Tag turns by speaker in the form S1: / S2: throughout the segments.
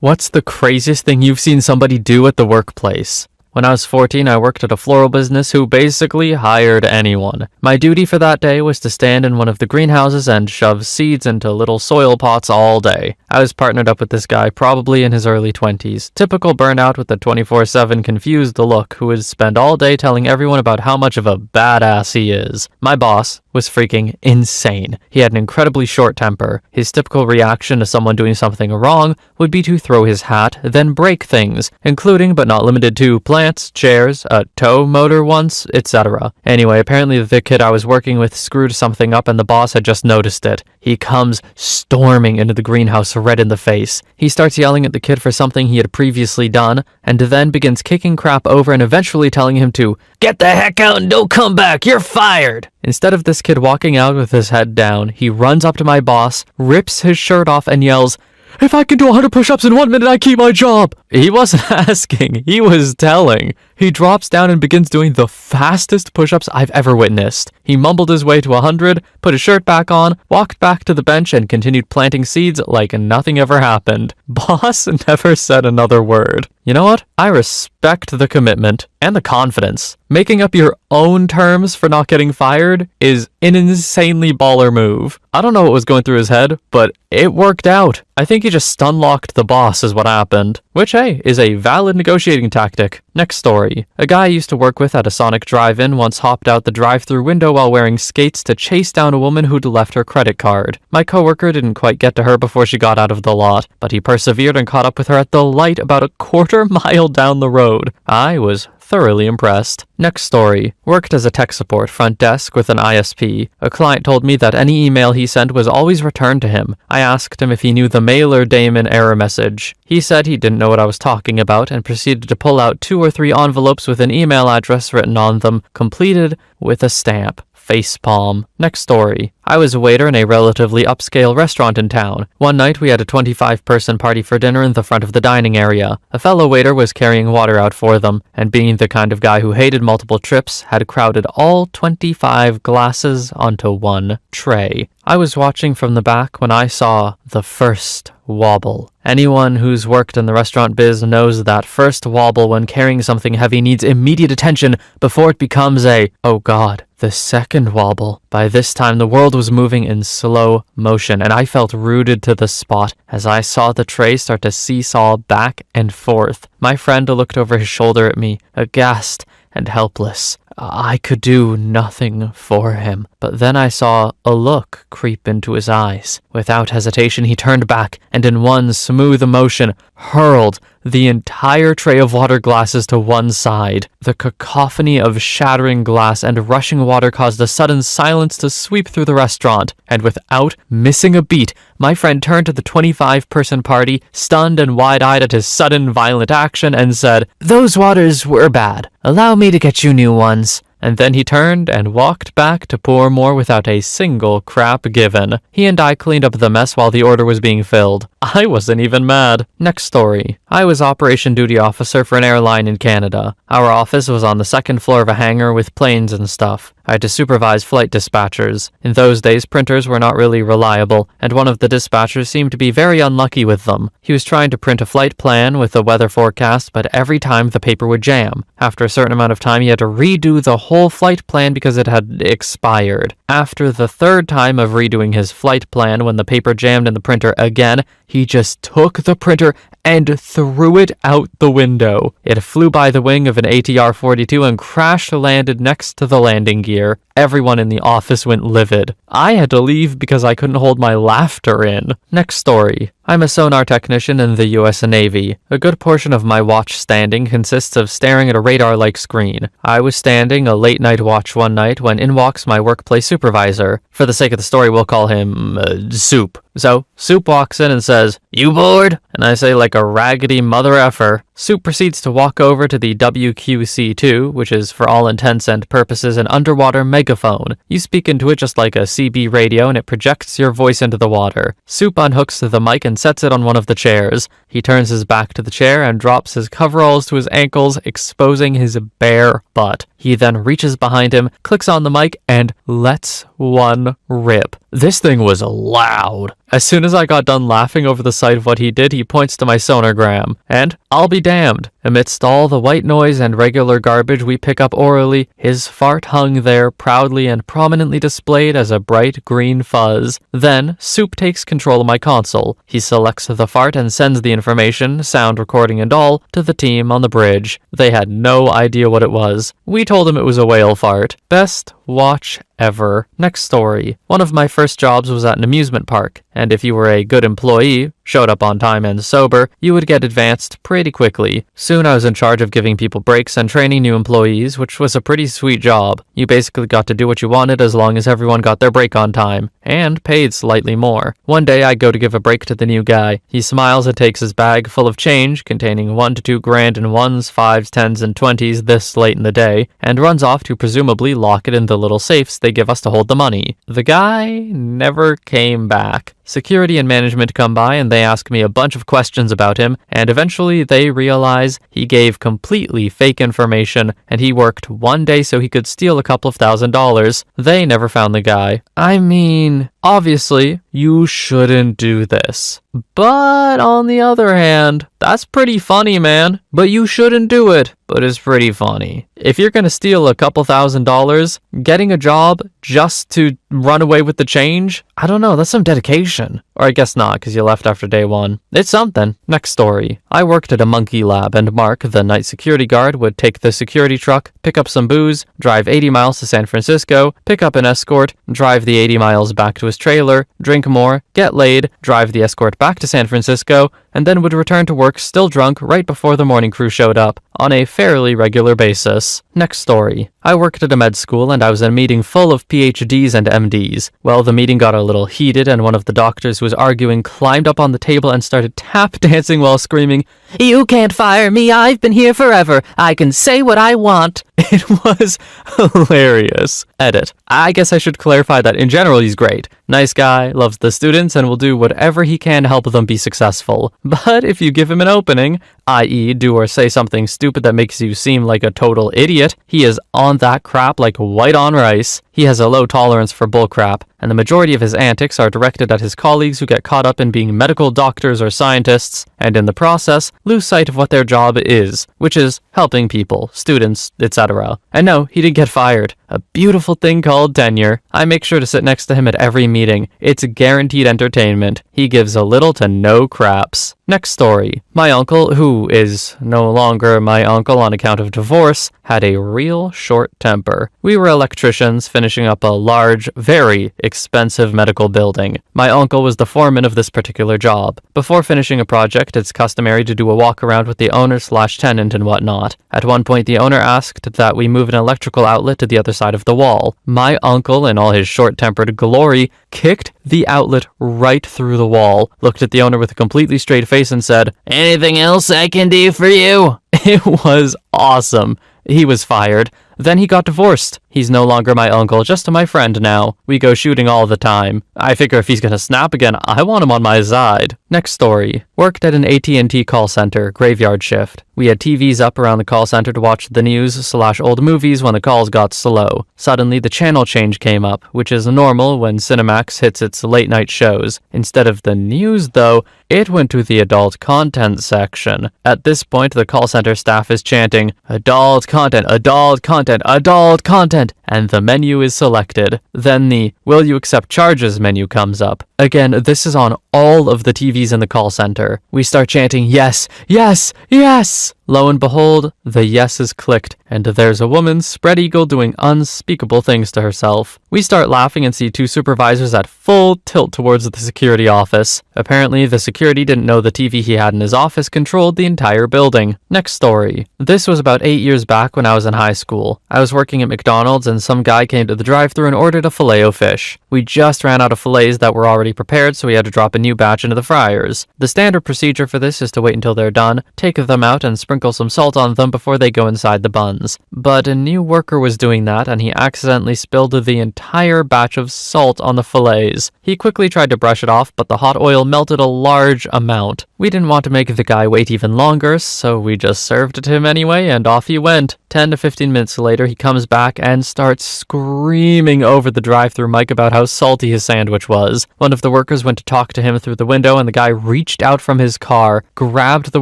S1: What's the craziest thing you've seen somebody do at the workplace? When I was 14, I worked at a floral business who basically hired anyone. My duty for that day was to stand in one of the greenhouses and shove seeds into little soil pots all day. I was partnered up with this guy, probably in his early 20s. Typical burnout with a 24/7 confused look who would spend all day telling everyone about how much of a badass he is. My boss was freaking insane. He had an incredibly short temper. His typical reaction to someone doing something wrong would be to throw his hat, then break things, including but not limited to plants, chairs, a tow motor once, etc. Anyway, apparently the kid I was working with screwed something up and the boss had just noticed it. He comes storming into the greenhouse red in the face. He starts yelling at the kid for something he had previously done, and then begins kicking crap over and eventually telling him to "Get the heck out and don't come back, you're fired!" Instead of this kid walking out with his head down, he runs up to my boss, rips his shirt off, and yells, "If I can do 100 push-ups in 1 minute, I keep my job!" He wasn't asking, he was telling. He drops down and begins doing the fastest push-ups I've ever witnessed. He mumbled his way to 100, put his shirt back on, walked back to the bench, and continued planting seeds like nothing ever happened. Boss never said another word. You know what? I respect the commitment and the confidence. Making up your own terms for not getting fired is an insanely baller move. I don't know what was going through his head, but it worked out. I think he just stun-locked the boss is what happened. Which, hey, is a valid negotiating tactic. Next story. A guy I used to work with at a Sonic drive-in once hopped out the drive-thru window while wearing skates to chase down a woman who'd left her credit card. My coworker didn't quite get to her before she got out of the lot, but he persevered and caught up with her at the light about a quarter-mile down the road. I was thoroughly impressed. Next story. Worked as a tech support front desk with an ISP. A client told me that any email he sent was always returned to him. I asked him if he knew the mailer daemon error message. He said he didn't know what I was talking about and proceeded to pull out 2 or 3 envelopes with an email address written on them, completed with a stamp. Facepalm. Next story. I was a waiter in a relatively upscale restaurant in town. One night we had a 25-person party for dinner in the front of the dining area. A fellow waiter was carrying water out for them, and being the kind of guy who hated multiple trips, had crowded all 25 glasses onto one tray. I was watching from the back when I saw the first wobble. Anyone who's worked in the restaurant biz knows that first wobble when carrying something heavy needs immediate attention before it becomes a, oh god, the second wobble. By this time, the world was moving in slow motion, and I felt rooted to the spot as I saw the tray start to seesaw back and forth. My friend looked over his shoulder at me, aghast and helpless. I could do nothing for him, but then I saw a look creep into his eyes. Without hesitation, he turned back and in one smooth motion hurled the entire tray of water glasses to one side. The cacophony of shattering glass and rushing water caused a sudden silence to sweep through the restaurant, and without missing a beat, my friend turned to the 25-person party, stunned and wide-eyed at his sudden violent action, and said, "Those waters were bad. Allow me to get you new ones." And then he turned and walked back to pour more without a single crap given. He and I cleaned up the mess while the order was being filled. I wasn't even mad. Next story. I was operation duty officer for an airline in Canada. Our office was on the 2nd floor of a hangar with planes and stuff. I had to supervise flight dispatchers. In those days, printers were not really reliable, and one of the dispatchers seemed to be very unlucky with them. He was trying to print a flight plan with a weather forecast, but every time the paper would jam. After a certain amount of time, he had to redo the whole flight plan because it had expired. After the 3rd time of redoing his flight plan, when the paper jammed in the printer again, he just took the printer and threw it out the window. It flew by the wing of an ATR-42 and crash-landed next to the landing gear. Everyone in the office went livid. I had to leave because I couldn't hold my laughter in. Next story. I'm a sonar technician in the US Navy. A good portion of my watch standing consists of staring at a radar-like screen. I was standing a late-night watch one night when in walks my workplace supervisor. For the sake of the story, we'll call him Soup. So, Soup walks in and says, "You bored?" And I say like a raggedy mother effer. Soup proceeds to walk over to the WQC2, which is for all intents and purposes an underwater megaphone. You speak into it just like a CB radio and it projects your voice into the water. Soup unhooks the mic and sets it on one of the chairs. He turns his back to the chair and drops his coveralls to his ankles, exposing his bare butt. He then reaches behind him, clicks on the mic, and lets one rip. This thing was loud. As soon as I got done laughing over the sight of what he did, he points to my sonogram. And I'll be damned. Amidst all the white noise and regular garbage we pick up orally, his fart hung there proudly and prominently displayed as a bright green fuzz. Then, Soup takes control of my console. He selects the fart and sends the information, sound recording and all, to the team on the bridge. They had no idea what it was. We told him it was a whale fart. Best watch ever. Next story. One of my first jobs was at an amusement park, and if you were a good employee, showed up on time and sober, you would get advanced pretty quickly. Soon I was in charge of giving people breaks and training new employees, which was a pretty sweet job. You basically got to do what you wanted as long as everyone got their break on time, and paid slightly more. One day I go to give a break to the new guy. He smiles and takes his bag full of change, containing $1 to $2 grand in 1s, 5s, 10s, and 20s this late in the day, and runs off to presumably lock it in the little safes they give us to hold the money. The guy never came back. Security and management come by and they ask me a bunch of questions about him, and eventually they realize he gave completely fake information and he worked one day so he could steal a couple of $1,000s. They never found the guy. I mean, obviously, you shouldn't do this. But on the other hand, that's pretty funny, man. But you shouldn't do it. But it's pretty funny. If you're gonna steal a couple $1,000s, getting a job just to run away with the change, I don't know, that's some dedication. Or I guess not, because you left after day one. It's something. Next story. I worked at a monkey lab, and Mark, the night security guard, would take the security truck, pick up some booze, drive 80 miles to San Francisco, pick up an escort, drive the 80 miles back to his trailer, drink more, get laid, drive the escort back to San Francisco, and then would return to work still drunk right before the morning crew showed up, on a fairly regular basis. Next story. I worked at a med school and I was in a meeting full of PhDs and MDs. Well, the meeting got a little heated and one of the doctors who was arguing climbed up on the table and started tap dancing while screaming, "You can't fire me, I've been here forever. I can say what I want." It was hilarious. Edit. I guess I should clarify that in general he's great. Nice guy, loves the students, and will do whatever he can to help them be successful. But if you give him an opening, i.e. do or say something stupid that makes you seem like a total idiot, he is on that crap like white on rice. He has a low tolerance for bullcrap, and the majority of his antics are directed at his colleagues who get caught up in being medical doctors or scientists, and in the process, lose sight of what their job is, which is helping people, students, etc. And no, he didn't get fired. A beautiful thing called tenure. I make sure to sit next to him at every meeting. It's guaranteed entertainment. He gives a little to no craps. Next story. My uncle, who is no longer my uncle on account of divorce, had a real short temper. We were electricians finishing up a large, very expensive medical building. My uncle was the foreman of this particular job. Before finishing a project, it's customary to do a walk around with the owner/tenant and whatnot. At one point, the owner asked that we move an electrical outlet to the other side of the wall. My uncle, in all his short-tempered glory, kicked the outlet right through the wall, looked at the owner with a completely straight face and said, "Anything else I can do for you?" It was awesome. He was fired. Then he got divorced. He's no longer my uncle, just my friend now. We go shooting all the time. I figure if he's gonna snap again, I want him on my side. Next story. Worked at an AT&T call center, graveyard shift. We had TVs up around the call center to watch the news/old movies when the calls got slow. Suddenly, the channel change came up, which is normal when Cinemax hits its late night shows. Instead of the news, though, it went to the adult content section. At this point, the call center staff is chanting, "Adult content, adult content, adult content," and the menu is selected. Then the "Will you accept charges" menu comes up. Again, this is on all of the TVs in the call center. We start chanting, "Yes, yes, yes!" Lo and behold, the yes is clicked, and there's a woman spread eagle doing unspeakable things to herself. We start laughing and see two supervisors at full tilt towards the security office. Apparently, the security didn't know the TV he had in his office controlled the entire building. Next story. This was about 8 years back when I was in high school. I was working at McDonald's and some guy came to the drive-thru and ordered a filet-o-fish. We just ran out of fillets that were already prepared, so we had to drop a new batch into the fryers. The standard procedure for this is to wait until they're done, take them out, and sprinkle some salt on them before they go inside the buns. But a new worker was doing that, and he accidentally spilled the entire batch of salt on the fillets. He quickly tried to brush it off, but the hot oil melted a large amount. We didn't want to make the guy wait even longer, so we just served it to him anyway, and off he went. 10 to 15 minutes later, he comes back and starts screaming over the drive-thru mic about how salty his sandwich was. One of the workers went to talk to him through the window, and the guy reached out from his car, grabbed the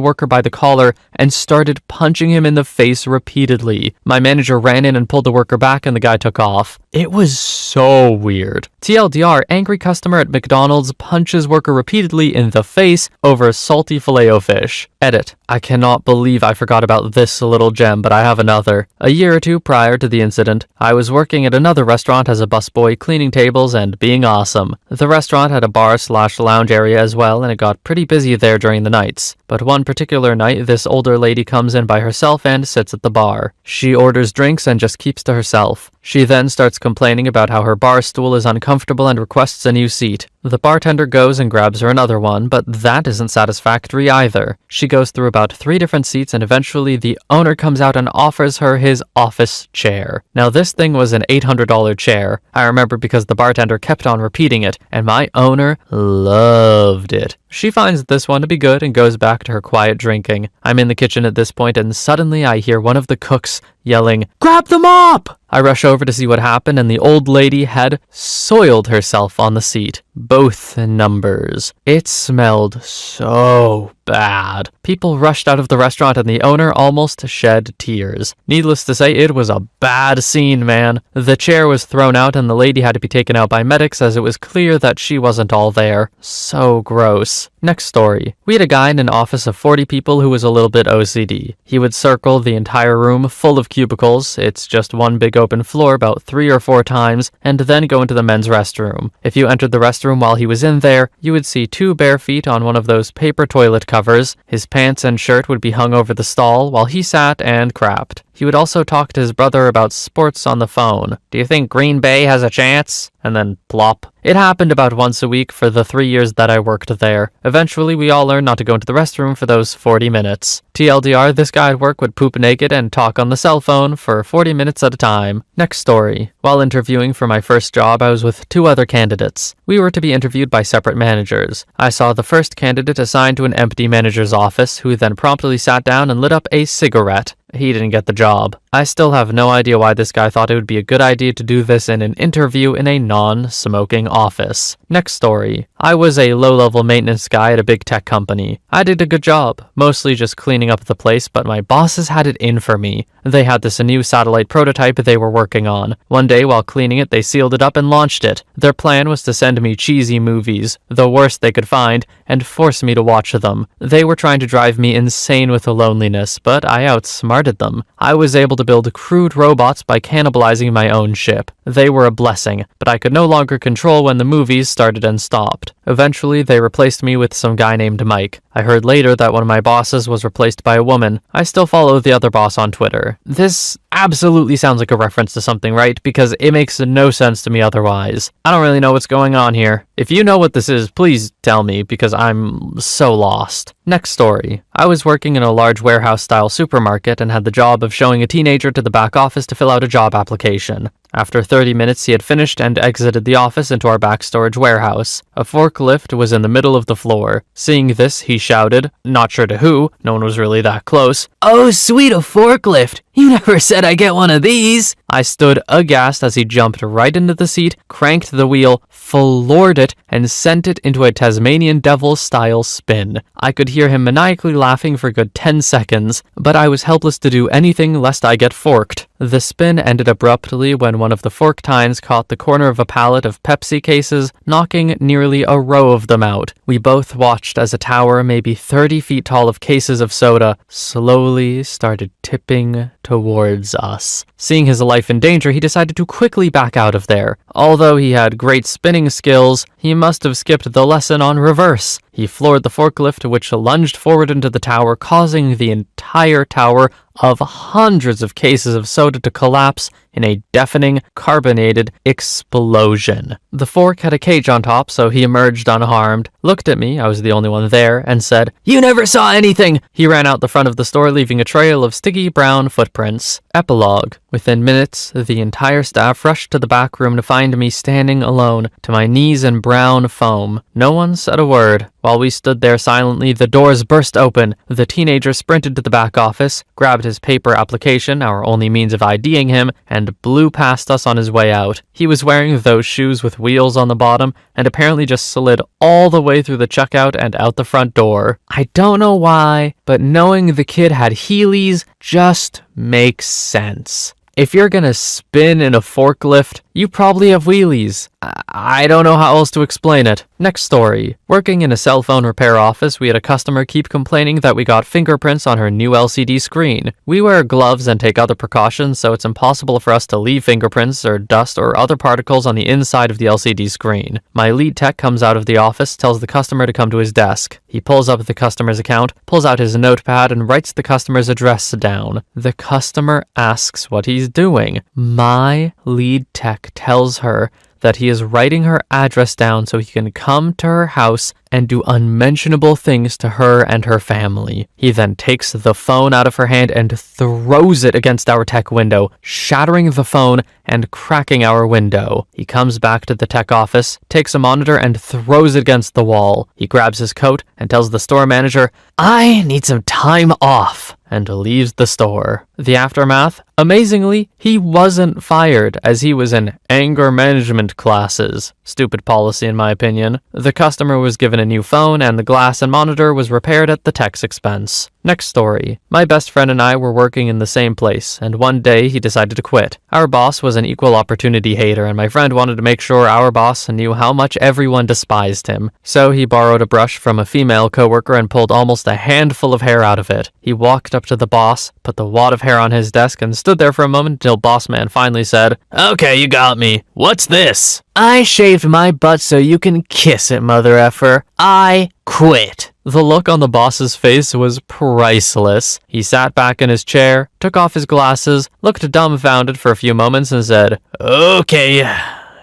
S1: worker by the collar, and started punching him in the face repeatedly. My manager ran in and pulled the worker back, and the guy took off. It was so weird. TLDR, angry customer at McDonald's punches worker repeatedly in the face over salty Filet-O-Fish. Edit. I cannot believe I forgot about this little gem, but I have another. A year or two prior to the incident, I was working at another restaurant as a busboy, cleaning tables and being awesome. The restaurant had a bar/lounge area as well, and it got pretty busy there during the nights. But one particular night, this older lady comes in by herself and sits at the bar. She orders drinks and just keeps to herself. She then starts complaining about how her bar stool is uncomfortable and requests a new seat. The bartender goes and grabs her another one, but that isn't satisfactory either. She goes through about 3 different seats, and eventually the owner comes out and offers her his office chair. Now this thing was an $800 chair. I remember because the bartender kept on repeating it, and my owner loved it. She finds this one to be good and goes back to her quiet drinking. I'm in the kitchen at this point, and suddenly I hear one of the cooks yelling, "Grab the mop!" I rush over to see what happened, and the old lady had soiled herself on the seat. Both numbers. It smelled so bad. People rushed out of the restaurant, and the owner almost shed tears. Needless to say, it was a bad scene, man. The chair was thrown out, and the lady had to be taken out by medics as it was clear that she wasn't all there. So gross. Next story. We had a guy in an office of 40 people who was a little bit OCD. He would circle the entire room full of cubicles. It's just one big open floor about 3 or 4 times, and then go into the men's restroom. If you entered the restroom while he was in there, you would see 2 bare feet on one of those paper toilet covers. His pants and shirt would be hung over the stall while he sat and crapped. He would also talk to his brother about sports on the phone. "Do you think Green Bay has a chance?" And then plop. It happened about once a week for the 3 years that I worked there. Eventually, we all learned not to go into the restroom for those 40 minutes. TLDR, this guy at work would poop naked and talk on the cell phone for 40 minutes at a time. Next story. While interviewing for my first job, I was with 2 other candidates. We were to be interviewed by separate managers. I saw the first candidate assigned to an empty manager's office, who then promptly sat down and lit up a cigarette. He didn't get the job. I still have no idea why this guy thought it would be a good idea to do this in an interview in a non-smoking office. Next story. I was a low-level maintenance guy at a big tech company. I did a good job, mostly just cleaning up the place, but my bosses had it in for me. They had this new satellite prototype they were working on. One day while cleaning it, they sealed it up and launched it. Their plan was to send me cheesy movies, the worst they could find, and force me to watch them. They were trying to drive me insane with the loneliness, but I outsmarted them. I was able to build crude robots by cannibalizing my own ship. They were a blessing, but I could no longer control when the movies started and stopped. Eventually, they replaced me with some guy named Mike. I heard later that one of my bosses was replaced by a woman. I still follow the other boss on Twitter. This absolutely sounds like a reference to something, right? Because it makes no sense to me otherwise. I don't really know what's going on here. If you know what this is, please tell me, because I'm so lost. Next story. I was working in a large warehouse-style supermarket and had the job of showing a teenager to the back office to fill out a job application. After 30 minutes, he had finished and exited the office into our back storage warehouse. A forklift was in the middle of the floor. Seeing this, he shouted, not sure to who, no one was really that close, "Oh, sweet, a forklift! You never said I get one of these!" I stood aghast as he jumped right into the seat, cranked the wheel, floored it, and sent it into a Tasmanian devil-style spin. I could hear him maniacally laughing for a good 10 seconds, but I was helpless to do anything lest I get forked. The spin ended abruptly when one of the fork tines caught the corner of a pallet of Pepsi cases, knocking nearly a row of them out. We both watched as a tower, maybe 30 feet tall of cases of soda, slowly started tipping towards us. Seeing his life in danger, he decided to quickly back out of there. Although he had great spinning skills, he must have skipped the lesson on reverse. He floored the forklift, which lunged forward into the tower, causing the entire tower of hundreds of cases of soda to collapse in a deafening, carbonated explosion. The fork had a cage on top, so he emerged unharmed, looked at me, I was the only one there, and said, "You never saw anything!" He ran out the front of the store, leaving a trail of sticky brown footprints. Epilogue. Within minutes, the entire staff rushed to the back room to find me standing alone, to my knees in brown foam. No one said a word. While we stood there silently, the doors burst open. The teenager sprinted to the back office, grabbed his paper application, our only means of IDing him, and blew past us on his way out. He was wearing those shoes with wheels on the bottom, and apparently just slid all the way through the checkout and out the front door. I don't know why, but knowing the kid had Heelys just makes sense. If you're gonna spin in a forklift, you probably have wheelies. I don't know how else to explain it. Next story. Working in a cell phone repair office, we had a customer keep complaining that we got fingerprints on her new LCD screen. We wear gloves and take other precautions, so it's impossible for us to leave fingerprints or dust or other particles on the inside of the LCD screen. My lead tech comes out of the office, tells the customer to come to his desk. He pulls up the customer's account, pulls out his notepad, and writes the customer's address down. The customer asks what he's doing. My lead tech tells her that he is writing her address down so he can come to her house and do unmentionable things to her and her family. He then takes the phone out of her hand and throws it against our tech window, shattering the phone and cracking our window. He comes back to the tech office, takes a monitor and throws it against the wall. He grabs his coat and tells the store manager, "I need some time off," and leaves the store. The aftermath? Amazingly, he wasn't fired, as he was in anger management classes. Stupid policy in my opinion. The customer was given a new phone and the glass and monitor was repaired at the tech's expense. Next story. My best friend and I were working in the same place, and one day he decided to quit. Our boss was an equal opportunity hater, and my friend wanted to make sure our boss knew how much everyone despised him. So he borrowed a brush from a female coworker and pulled almost a handful of hair out of it. He walked up to the boss, put the wad of hair on his desk, and stood there for a moment until boss man finally said, "Okay, you got me. What's this?" "I shaved my butt so you can kiss it, mother effer. I quit." The look on the boss's face was priceless. He sat back in his chair, took off his glasses, looked dumbfounded for a few moments and said, "Okay,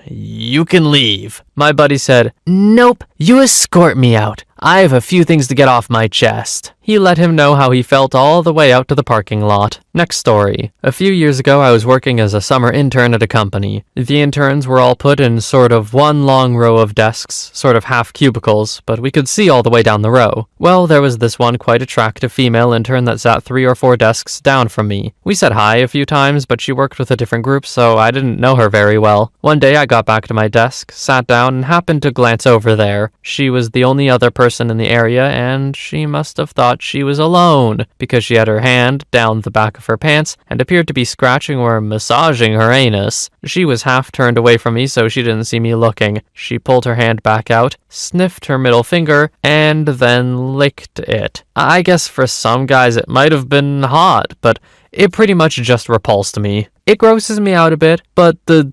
S1: you can leave." My buddy said, "Nope, you escort me out. I have a few things to get off my chest." He let him know how he felt all the way out to the parking lot. Next story. A few years ago, I was working as a summer intern at a company. The interns were all put in sort of one long row of desks, sort of half cubicles, but we could see all the way down the row. Well, there was this one quite attractive female intern that sat 3 or 4 desks down from me. We said hi a few times, but she worked with a different group, so I didn't know her very well. One day, I got back to my desk, sat down, and happened to glance over there. She was the only other person in the area, and she must have thought she was alone, because she had her hand down the back of her pants and appeared to be scratching or massaging her anus. She was half turned away from me, so she didn't see me looking. She pulled her hand back out, sniffed her middle finger, and then licked it. I guess for some guys it might have been hot, but it pretty much just repulsed me. It grosses me out a bit, but the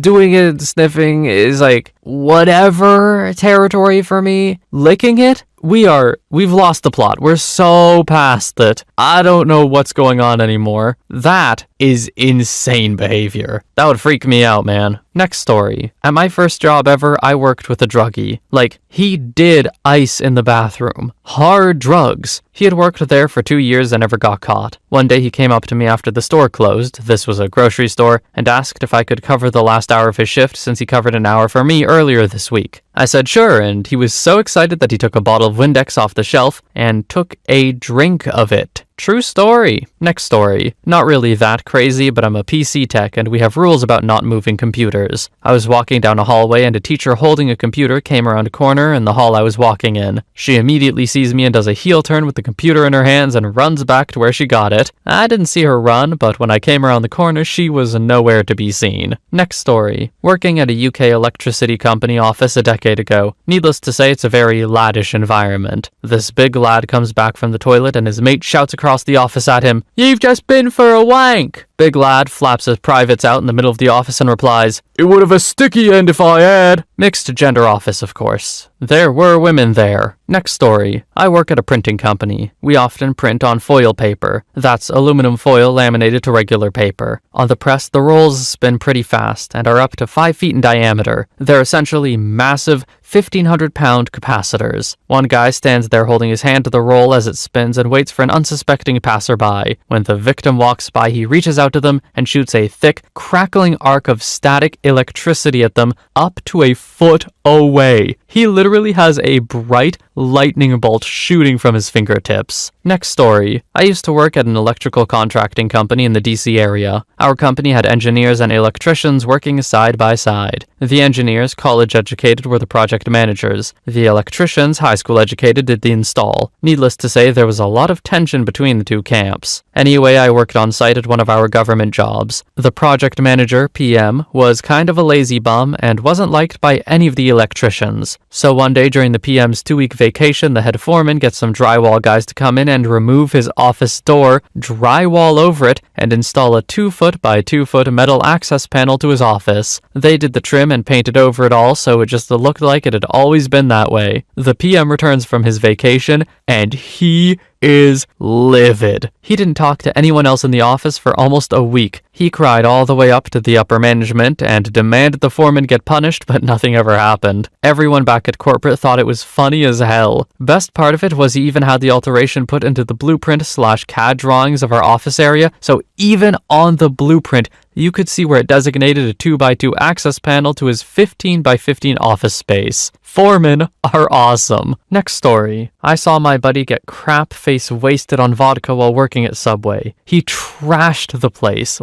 S1: doing it, sniffing is like whatever territory for me. Licking it? We've lost the plot. We're so past it. I don't know what's going on anymore. That is insane behavior. That would freak me out, man. Next story. At my first job ever, I worked with a druggie. Like, he did ice in the bathroom. Hard drugs. He had worked there for 2 years and never got caught. One day he came up to me after the store closed, this was a grocery store, and asked if I could cover the last hour of his shift since he covered an hour for me earlier this week. I said sure, and he was so excited that he took a bottle of Windex off the shelf and took a drink of it. True story. Next story. Not really that crazy, but I'm a PC tech and we have rules about not moving computers. I was walking down a hallway and a teacher holding a computer came around a corner in the hall I was walking in. She immediately sees me and does a heel turn with the computer in her hands and runs back to where she got it. I didn't see her run, but when I came around the corner, she was nowhere to be seen. Next story. Working at a UK electricity company office a decade ago. Needless to say, it's a very laddish environment. This big lad comes back from the toilet and his mate shouts across across the office at him. "You've just been for a wank." Big lad flaps his privates out in the middle of the office and replies, "It would have a sticky end if I had." Mixed gender office, of course. There were women there. Next story. I work at a printing company. We often print on foil paper. That's aluminum foil laminated to regular paper. On the press, the rolls spin pretty fast and are up to 5 feet in diameter. They're essentially massive 1,500-pound capacitors. One guy stands there holding his hand to the roll as it spins and waits for an unsuspecting passerby. When the victim walks by, he reaches out to them and shoots a thick, crackling arc of static electricity at them up to a foot away. He literally has a bright lightning bolt shooting from his fingertips. Next story. I used to work at an electrical contracting company in the DC area. Our company had engineers and electricians working side by side. The engineers, college educated, were the project managers. The electricians, high school educated, did the install. Needless to say, there was a lot of tension between the two camps. Anyway, I worked on site at one of our government jobs. The project manager, PM, was kind of a lazy bum and wasn't liked by any of the electricians. So one day during the PM's 2-week vacation, the head foreman gets some drywall guys to come in and remove his office door, drywall over it, and install a 2-foot by 2-foot metal access panel to his office. They did the trim and painted over it all, so it just looked like it had always been that way. The PM returns from his vacation, and he is livid. He didn't talk to anyone else in the office for almost a week. He cried all the way up to the upper management and demanded the foreman get punished, but nothing ever happened. Everyone back at corporate thought it was funny as hell. Best part of it was he even had the alteration put into the blueprint/CAD drawings of our office area, so even on the blueprint, you could see where it designated a 2x2 access panel to his 15x15 office space. Foremen are awesome. Next story. I saw my buddy get crap face wasted on vodka while working at Subway. He trashed the place.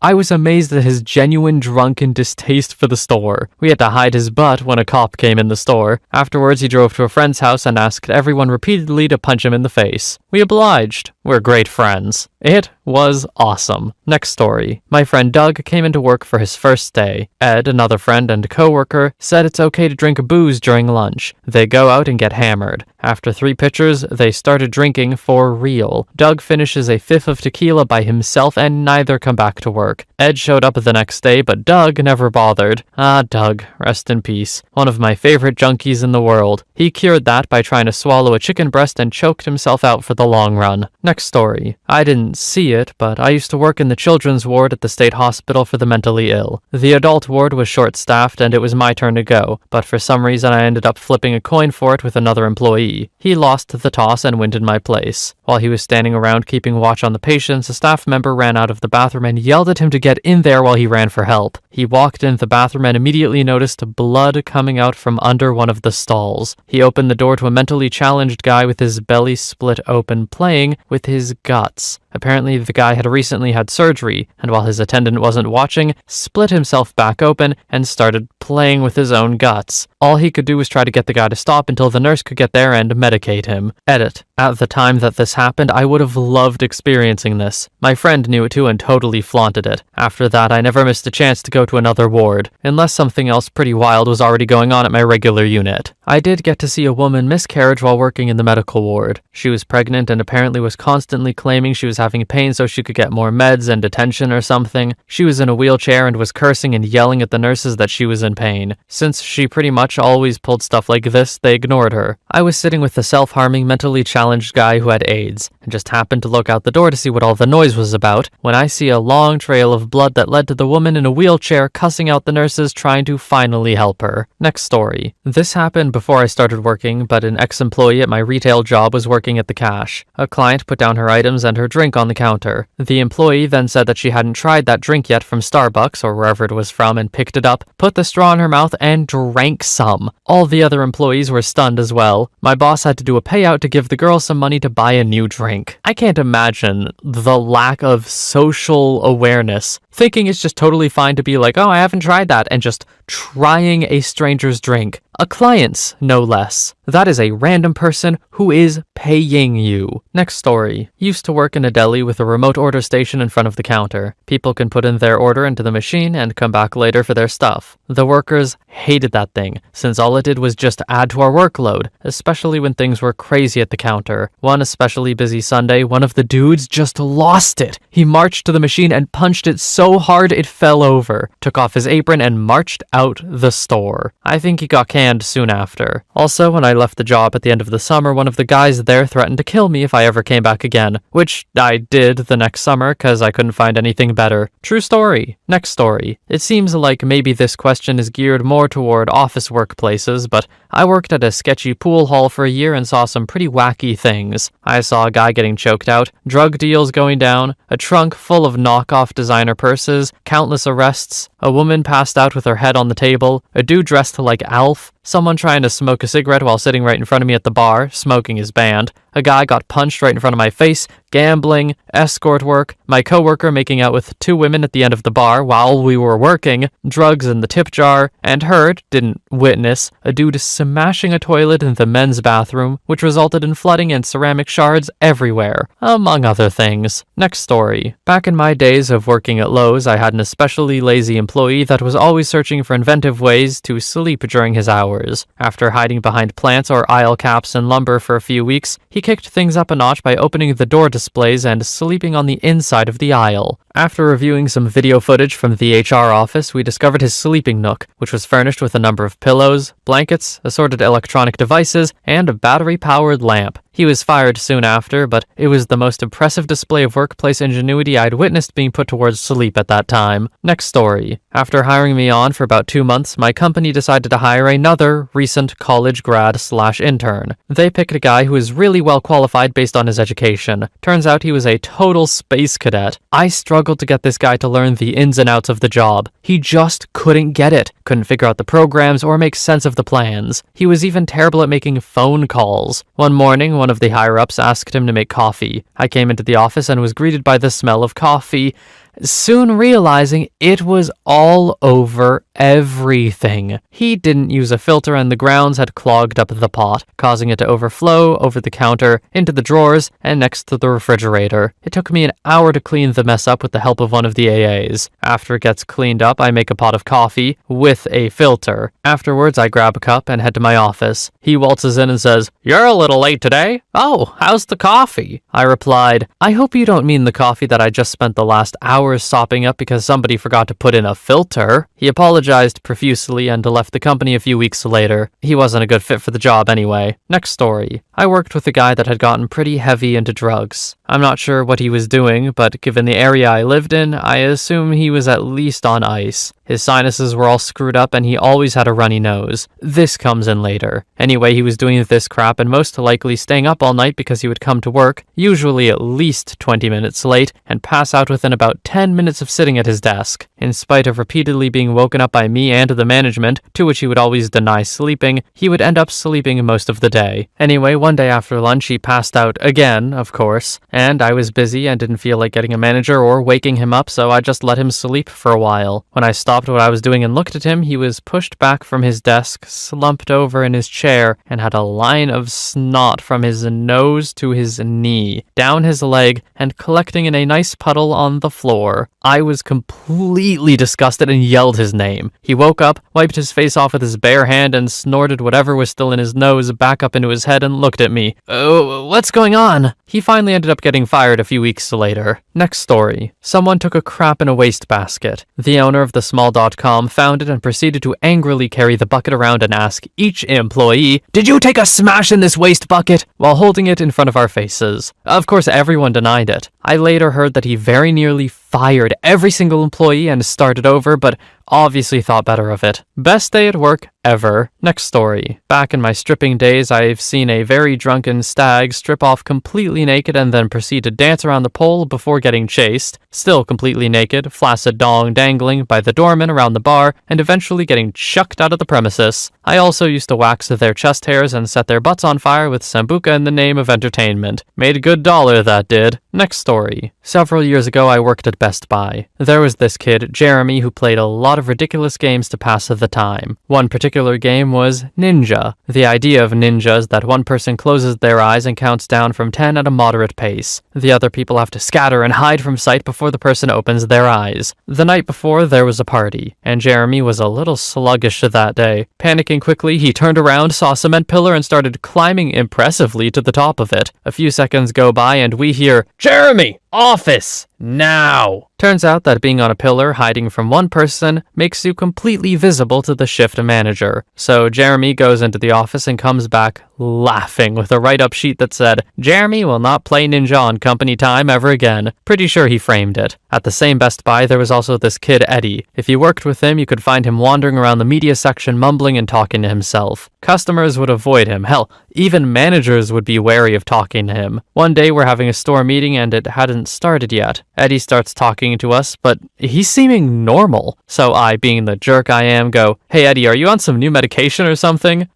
S1: I was amazed at his genuine drunken distaste for the store. We had to hide his butt when a cop came in the store. Afterwards, he drove to a friend's house and asked everyone repeatedly to punch him in the face. We obliged. We're great friends. It was awesome. Next story. My friend Doug came into work for his first day. Ed, another friend and coworker, said it's okay to drink booze during lunch. They go out and get hammered. After 3 pitchers, they started drinking for real. Doug finishes a 5th of tequila by himself and neither come back to work. Ed showed up the next day, but Doug never bothered. Doug, rest in peace. One of my favorite junkies in the world. He cured that by trying to swallow a chicken breast and choked himself out for the long run. Next story. I didn't see it, but I used to work in the children's ward at the state hospital for the mentally ill. The adult ward was short-staffed and it was my turn to go, but for some reason I ended up flipping a coin for it with another employee. He lost the toss and went in my place. While he was standing around keeping watch on the patients, a staff member ran out of the bathroom and yelled at him to get in there while he ran for help. He walked into the bathroom and immediately noticed blood coming out from under one of the stalls. He opened the door to a mentally challenged guy with his belly split open playing with his guts. Apparently, the guy had recently had surgery, and while his attendant wasn't watching, split himself back open and started playing with his own guts. All he could do was try to get the guy to stop until the nurse could get there and medicate him. Edit. At the time that this happened, I would have loved experiencing this. My friend knew it too and totally flaunted it. After that, I never missed a chance to go to another ward, unless something else pretty wild was already going on at my regular unit. I did get to see a woman miscarriage while working in the medical ward. She was pregnant and apparently was constantly claiming she was having pain so she could get more meds and attention or something. She was in a wheelchair and was cursing and yelling at the nurses that she was in pain. Since she pretty much always pulled stuff like this, they ignored her. I was sitting with the self-harming, mentally challenged guy who had AIDS, and just happened to look out the door to see what all the noise was about, when I see a long trail of blood that led to the woman in a wheelchair cussing out the nurses trying to finally help her. Next story. This happened before I started working, but an ex-employee at my retail job was working at the cash. A client put down her items and her drink on the counter. The employee then said that she hadn't tried that drink yet from Starbucks or wherever it was from and picked it up, put the straw in her mouth, and drank some. All the other employees were stunned as well. My boss had to do a payout to give the girl some money to buy a new drink. I can't imagine the lack of social awareness thinking it's just totally fine to be like, oh, I haven't tried that, and just trying a stranger's drink. A client's, no less. That is a random person who is paying you. Next story. Used to work in a deli with a remote order station in front of the counter. People can put in their order into the machine and come back later for their stuff. The workers hated that thing, since all it did was just add to our workload, especially when things were crazy at the counter. One especially busy Sunday, one of the dudes just lost it. He marched to the machine and punched it so hard it fell over, took off his apron and marched out the store. I think he got canned soon after. Also, when I left the job at the end of the summer, one of the guys there threatened to kill me if I ever came back again, which I did the next summer because I couldn't find anything better. True story. Next story. It seems like maybe this question is geared more toward office workplaces, but I worked at a sketchy pool hall for a year and saw some pretty wacky things. I saw a guy getting choked out, drug deals going down, a trunk full of knockoff designer purses, countless arrests, a woman passed out with her head on the table, a dude dressed like Alf, someone trying to smoke a cigarette while sitting right in front of me at the bar, smoking is banned, a guy got punched right in front of my face, gambling, escort work, my coworker making out with 2 women at the end of the bar while we were working, drugs in the tip jar, and heard, didn't witness, a dude smashing a toilet in the men's bathroom, which resulted in flooding and ceramic shards everywhere, among other things. Next story. Back in my days of working at Lowe's, I had an especially lazy employee that was always searching for inventive ways to sleep during his hours. After hiding behind plants or aisle caps and lumber for a few weeks, he kicked things up a notch by opening the door displays and sleeping on the inside of the aisle. After reviewing some video footage from the HR office, we discovered his sleeping nook, which was furnished with a number of pillows, blankets, assorted electronic devices, and a battery-powered lamp. He was fired soon after, but it was the most impressive display of workplace ingenuity I'd witnessed being put towards sleep at that time. Next story. After hiring me on for about 2 months, my company decided to hire another recent college grad/intern. They picked a guy who was really well qualified based on his education. Turns out he was a total space cadet. I struggled to get this guy to learn the ins and outs of the job. He just couldn't get it, couldn't figure out the programs or make sense of the plans. He was even terrible at making phone calls. One morning, one of the higher-ups asked him to make coffee. I came into the office and was greeted by the smell of coffee, soon realizing it was all over everything. He didn't use a filter and the grounds had clogged up the pot, causing it to overflow over the counter, into the drawers, and next to the refrigerator. It took me an hour to clean the mess up with the help of one of the AAs. After it gets cleaned up, I make a pot of coffee with a filter. Afterwards, I grab a cup and head to my office. He waltzes in and says, "You're a little late today. Oh, how's the coffee?" I replied, "I hope you don't mean the coffee that I just spent the last hour sopping up because somebody forgot to put in a filter." He apologized profusely and left the company a few weeks later. He wasn't a good fit for the job anyway. Next story. I worked with a guy that had gotten pretty heavy into drugs. I'm not sure what he was doing, but given the area I lived in, I assume he was at least on ice. His sinuses were all screwed up and he always had a runny nose. This comes in later. Anyway, he was doing this crap and most likely staying up all night because he would come to work, usually at least 20 minutes late, and pass out within about 10 minutes of sitting at his desk. In spite of repeatedly being woken up by me and the management, to which he would always deny sleeping, he would end up sleeping most of the day. Anyway, one day after lunch, he passed out again, of course, and I was busy and didn't feel like getting a manager or waking him up, so I just let him sleep for a while. When I stopped what I was doing and looked at him, he was pushed back from his desk, slumped over in his chair, and had a line of snot from his nose to his knee, down his leg, and collecting in a nice puddle on the floor. I was completely disgusted and yelled his name. He woke up, wiped his face off with his bare hand, and snorted whatever was still in his nose back up into his head and looked at me. "Oh, what's going on?" He finally ended up getting fired a few weeks later. Next story. Someone took a crap in a wastebasket. The owner of the small.com found it and proceeded to angrily carry the bucket around and ask each employee, "Did you take a smash in this waste bucket?" while holding it in front of our faces. Of course, everyone denied it. I later heard that he very nearly fired every single employee and started over, but obviously thought better of it. Best day at work ever. Next story. Back in my stripping days, I've seen a very drunken stag strip off completely naked and then proceed to dance around the pole before getting chased, still completely naked, flaccid dong dangling by the doorman around the bar, and eventually getting chucked out of the premises. I also used to wax their chest hairs and set their butts on fire with sambuca in the name of entertainment. Made a good dollar, that did. Next story. Several years ago, I worked at Best Buy. There was this kid, Jeremy, who played a lot of ridiculous games to pass the time. One particular game was Ninja. The idea of Ninja is that one person closes their eyes and counts down from 10 at a moderate pace. The other people have to scatter and hide from sight before the person opens their eyes. The night before, there was a party, and Jeremy was a little sluggish that day. Panicking quickly, he turned around, saw a cement pillar, and started climbing impressively to the top of it. A few seconds go by and we hear, "Jeremy! Office! Now!" Turns out that being on a pillar, hiding from one person, makes you completely visible to the shift manager. So Jeremy goes into the office and comes back laughing with a write-up sheet that said, "Jeremy will not play Ninja on company time ever again." Pretty sure he framed it. At the same Best Buy, there was also this kid Eddie. If you worked with him, you could find him wandering around the media section mumbling and talking to himself. Customers would avoid him. Hell, even managers would be wary of talking to him. One day we're having a store meeting and it hadn't started yet. Eddie starts talking to us, but he's seeming normal. So I, being the jerk I am, go, "Hey Eddie, are you on some new medication or something?"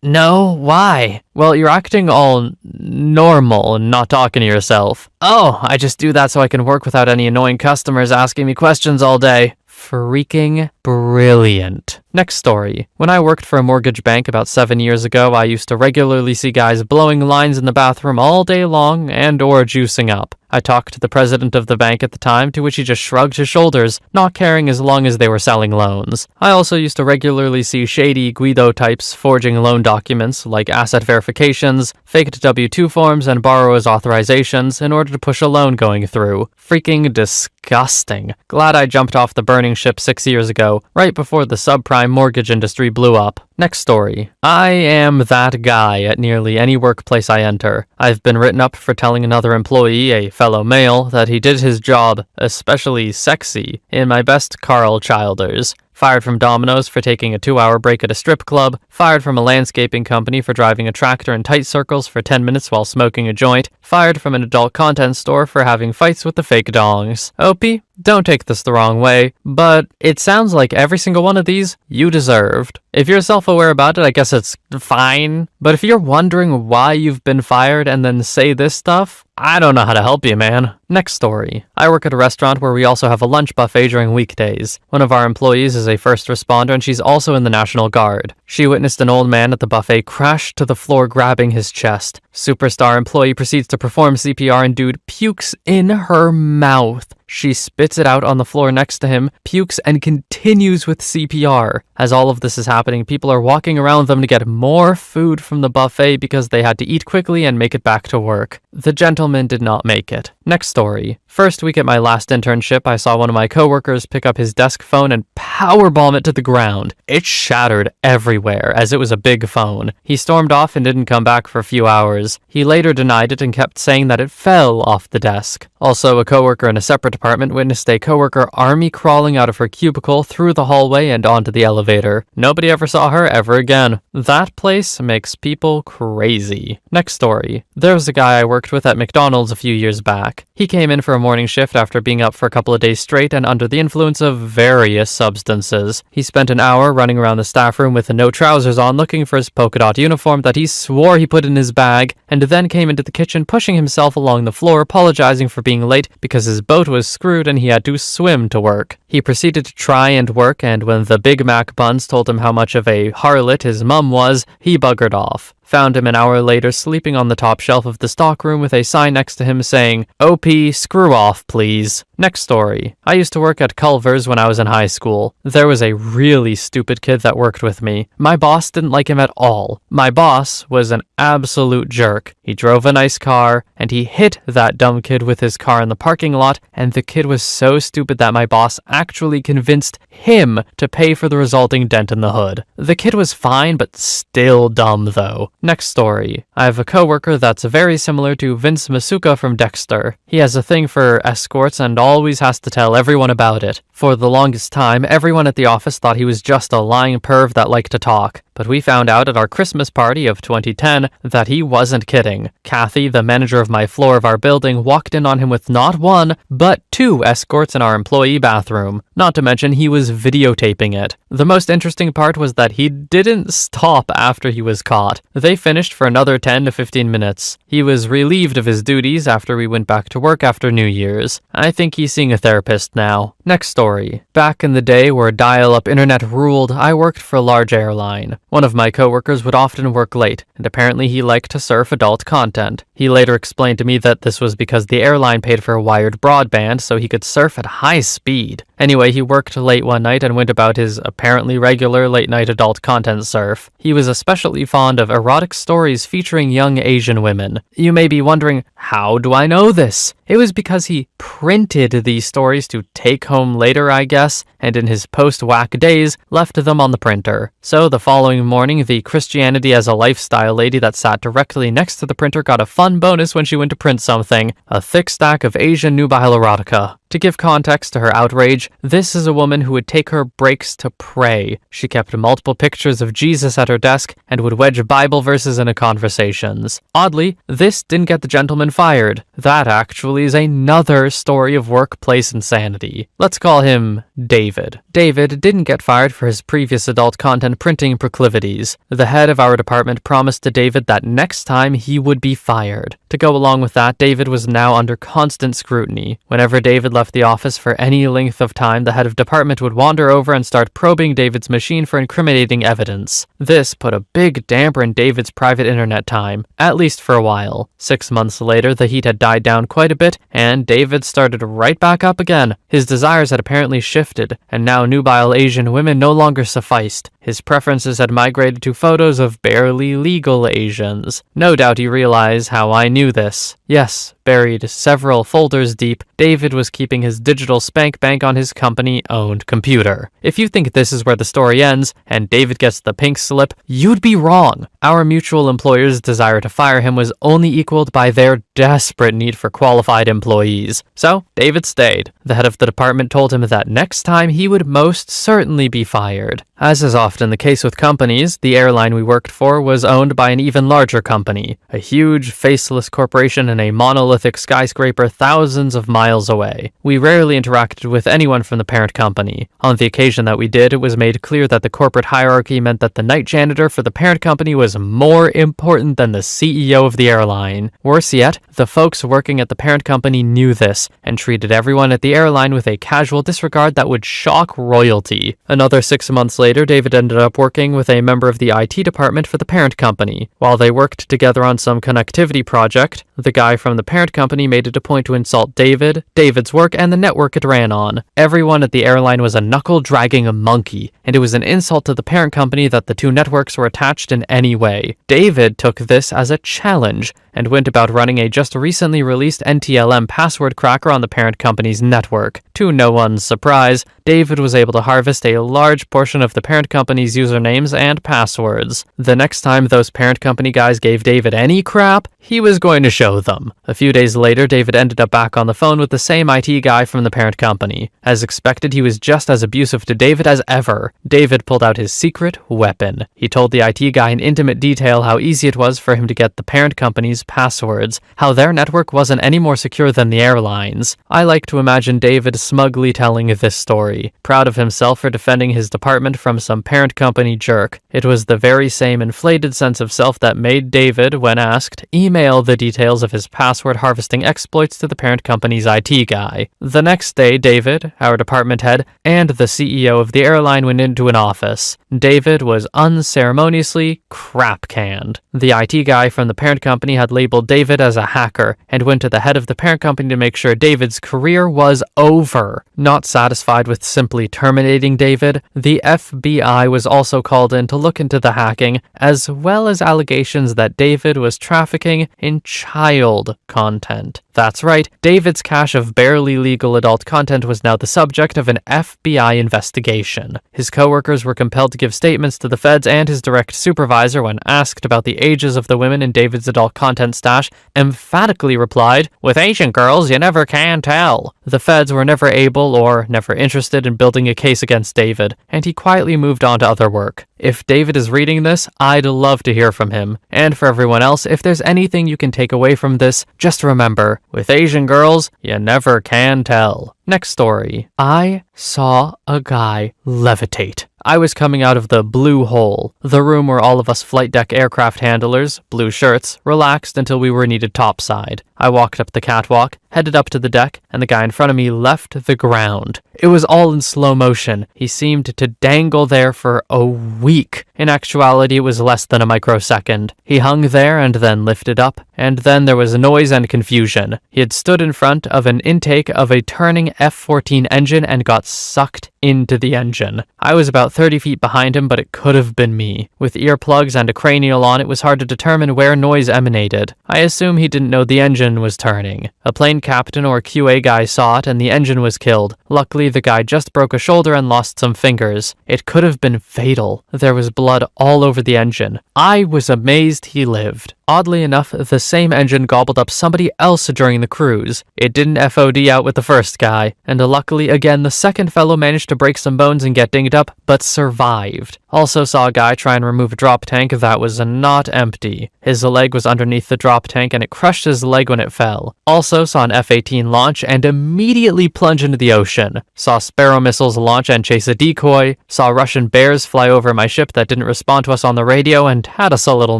S1: No, why?" "Well, you're acting all normal and not talking to yourself." "Oh, I just do that so I can work without any annoying customers asking me questions all day." Freaking brilliant. Next story. When I worked for a mortgage bank about 7 years ago, I used to regularly see guys blowing lines in the bathroom all day long and or juicing up. I talked to the president of the bank at the time, to which he just shrugged his shoulders, not caring as long as they were selling loans. I also used to regularly see shady Guido types forging loan documents like asset verifications, faked W-2 forms, and borrower's authorizations in order to push a loan going through. Freaking disgusting. Glad I jumped off the burning ship 6 years ago, right before the subprime mortgage industry blew up. Next story. I am that guy at nearly any workplace I enter. I've been written up for telling another employee, a fellow male, that he did his job, especially sexy, in my best Carl Childers. Fired from Domino's for taking a 2-hour break at a strip club. Fired from a landscaping company for driving a tractor in tight circles for 10 minutes while smoking a joint. Fired from an adult content store for having fights with the fake dongs. OP, don't take this the wrong way, but it sounds like every single one of these you deserved. If you're self-aware about it, I guess it's fine. But if you're wondering why you've been fired and then say this stuff, I don't know how to help you, man. Next story. I work at a restaurant where we also have a lunch buffet during weekdays. One of our employees is a first responder and she's also in the National Guard. She witnessed an old man at the buffet crash to the floor grabbing his chest. Superstar employee proceeds to perform CPR and dude pukes in her mouth. She spits it out on the floor next to him, pukes, and continues with CPR. As all of this is happening, people are walking around them to get more food from the buffet because they had to eat quickly and make it back to work. The gentleman did not make it. Next story. First week at my last internship, I saw one of my coworkers pick up his desk phone and powerbomb it to the ground. It shattered everywhere, as it was a big phone. He stormed off and didn't come back for a few hours. He later denied it and kept saying that it fell off the desk. Also, a coworker in a separate department witnessed a coworker army crawling out of her cubicle through the hallway and onto the elevator. Nobody ever saw her ever again. That place makes people crazy. Next story. There was a guy I worked with at McDonald's a few years back. He came in for a morning shift after being up for a couple of days straight and under the influence of various substances. He spent an hour running around the staff room with no trousers on looking for his polka dot uniform that he swore he put in his bag, and then came into the kitchen pushing himself along the floor apologizing for being late because his boat was screwed and he had to swim to work. He proceeded to try and work, and when the Big Mac buns told him how much of a harlot his mum was, he buggered off. Found him an hour later sleeping on the top shelf of the stockroom with a sign next to him saying, "OP, screw off, please." Next story. I used to work at Culver's when I was in high school. There was a really stupid kid that worked with me. My boss didn't like him at all. My boss was an absolute jerk. He drove a nice car, and he hit that dumb kid with his car in the parking lot, and the kid was so stupid that my boss actually convinced him to pay for the resulting dent in the hood. The kid was fine, but still dumb though. Next story. I have a coworker that's very similar to Vince Masuka from Dexter. He has a thing for escorts and always has to tell everyone about it. For the longest time, everyone at the office thought he was just a lying perv that liked to talk. But we found out at our Christmas party of 2010 that he wasn't kidding. Kathy, the manager of my floor of our building, walked in on him with not one, but 2 escorts in our employee bathroom. Not to mention he was videotaping it. The most interesting part was that he didn't stop after he was caught. They They finished for another 10 to 15 minutes. He was relieved of his duties after we went back to work after New Year's. I think he's seeing a therapist now. Next story. Back in the day where dial-up internet ruled, I worked for a large airline. One of my coworkers would often work late, and apparently he liked to surf adult content. He later explained to me that this was because the airline paid for wired broadband so he could surf at high speed. Anyway, he worked late one night and went about his apparently regular late-night adult content surf. He was especially fond of erotic stories featuring young Asian women. You may be wondering, how do I know this? It was because he printed these stories to take home later, I guess, and in his post-whack days, left them on the printer. So the following morning, the Christianity as a lifestyle lady that sat directly next to the printer got a fun bonus when she went to print something, a thick stack of Asian nubile erotica. To give context to her outrage, this is a woman who would take her breaks to pray. She kept multiple pictures of Jesus at her desk and would wedge Bible verses into conversations. Oddly, this didn't get the gentleman fired. That actually is another story of workplace insanity. Let's call him David. David didn't get fired for his previous adult content printing proclivities. The head of our department promised to David that next time he would be fired. To go along with that, David was now under constant scrutiny. Whenever David left the office for any length of time, the head of department would wander over and start probing David's machine for incriminating evidence. This put a big damper in David's private internet time, at least for a while. 6 months later, the heat had died down quite a bit, and David started right back up again. His desires had apparently shifted, and now nubile Asian women no longer sufficed. His preferences had migrated to photos of barely legal Asians. No doubt you realize how I knew this. Yes, buried several folders deep, David was keeping his digital spank bank on his company-owned computer. If you think this is where the story ends, and David gets the pink slip, you'd be wrong. Our mutual employer's desire to fire him was only equaled by their desperate need for qualified employees. So, David stayed. The head of the department told him that next time he would most certainly be fired. As is often the case with companies, the airline we worked for was owned by an even larger company, a huge, faceless corporation in a monolithic skyscraper thousands of miles away. We rarely interacted with anyone from the parent company. On the occasion that we did, it was made clear that the corporate hierarchy meant that the night janitor for the parent company was more important than the CEO of the airline. Worse yet, the folks working at the parent company knew this, and treated everyone at the airline with a casual disregard that would shock royalty. Another 6 months later, David ended up working with a member of the IT department for the parent company. While they worked together on some connectivity project, the guy from the parent company made it a point to insult David, David's work, and the network it ran on. Everyone at the airline was a knuckle-dragging monkey, and it was an insult to the parent company that the two networks were attached in any way. David took this as a challenge, and went about running a just recently released NTLM password cracker on the parent company's network. To no one's surprise, David was able to harvest a large portion of the parent company's usernames and passwords. The next time those parent company guys gave David any crap, he was going to show them. A few days later, David ended up back on the phone with the same IT guy from the parent company. As expected, he was just as abusive to David as ever. David pulled out his secret weapon. He told the IT guy in intimate detail how easy it was for him to get the parent company's passwords, how their network wasn't any more secure than the airlines. I like to imagine David smugly telling this story, proud of himself for defending his department from some parent company jerk. It was the very same inflated sense of self that made David, when asked, email the details of his password harvesting exploits to the parent company's IT guy. The next day, David, our department head, and the CEO of the airline went into an office. David was unceremoniously crap-canned. The IT guy from the parent company had labeled David as a hacker and went to the head of the parent company to make sure David's career was over. Not satisfied with simply terminating David, the FBI was also called in to look into the hacking, as well as allegations that David was trafficking in child content. That's right, David's cache of barely legal adult content was now the subject of an FBI investigation. His coworkers were compelled to give statements to the feds, and his direct supervisor, when asked about the ages of the women in David's adult content stash, emphatically replied, "With Asian girls, you never can tell." The feds were never able or never interested in building a case against David, and he quietly moved on to other work. If David is reading this, I'd love to hear from him. And for everyone else, if there's anything you can take away from this, just remember, with Asian girls, you never can tell. Next story. I saw a guy levitate. I was coming out of the blue hole, the room where all of us flight deck aircraft handlers, blue shirts, relaxed until we were needed topside. I walked up the catwalk, headed up to the deck, and the guy in front of me left the ground. It was all in slow motion. He seemed to dangle there for a week. In actuality, it was less than a microsecond. He hung there and then lifted up, and then there was noise and confusion. He had stood in front of an intake of a turning F-14 engine and got sucked into the engine. I was about 30 feet behind him, but it could have been me. With earplugs and a cranial on, it was hard to determine where noise emanated. I assume he didn't know the engine was turning. A plane captain or QA guy saw it and the engine was killed. Luckily, the guy just broke a shoulder and lost some fingers. It could have been fatal. There was blood all over the engine. I was amazed he lived. Oddly enough, the same engine gobbled up somebody else during the cruise. It didn't FOD out with the first guy, and luckily again the second fellow managed to break some bones and get dinged up, but survived. Also saw a guy try and remove a drop tank that was not empty. His leg was underneath the drop tank and it crushed his leg when it fell. Also saw an F-18 launch and immediately plunge into the ocean. Saw Sparrow missiles launch and chase a decoy. Saw Russian bears fly over my ship that didn't respond to us on the radio and had us a little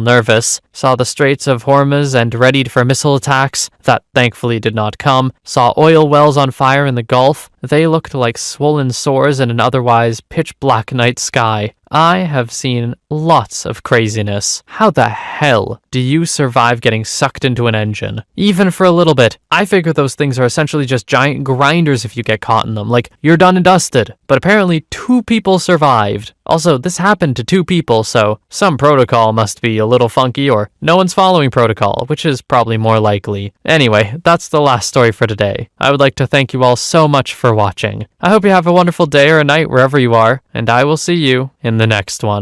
S1: nervous. Saw the Straits of Hormuz and readied for missile attacks that thankfully did not come. Saw oil wells on fire in the Gulf. They looked like swollen sores in an otherwise pitch black night sky. I have seen lots of craziness. How the hell do you survive getting sucked into an engine? Even for a little bit. I figure those things are essentially just giant grinders if you get caught in them. Like, you're done and dusted. But apparently 2 people survived. Also, this happened to 2 people, so some protocol must be a little funky or no one's following protocol, which is probably more likely. Anyway, that's the last story for today. I would like to thank you all so much for watching. I hope you have a wonderful day or a night wherever you are, and I will see you in the next one.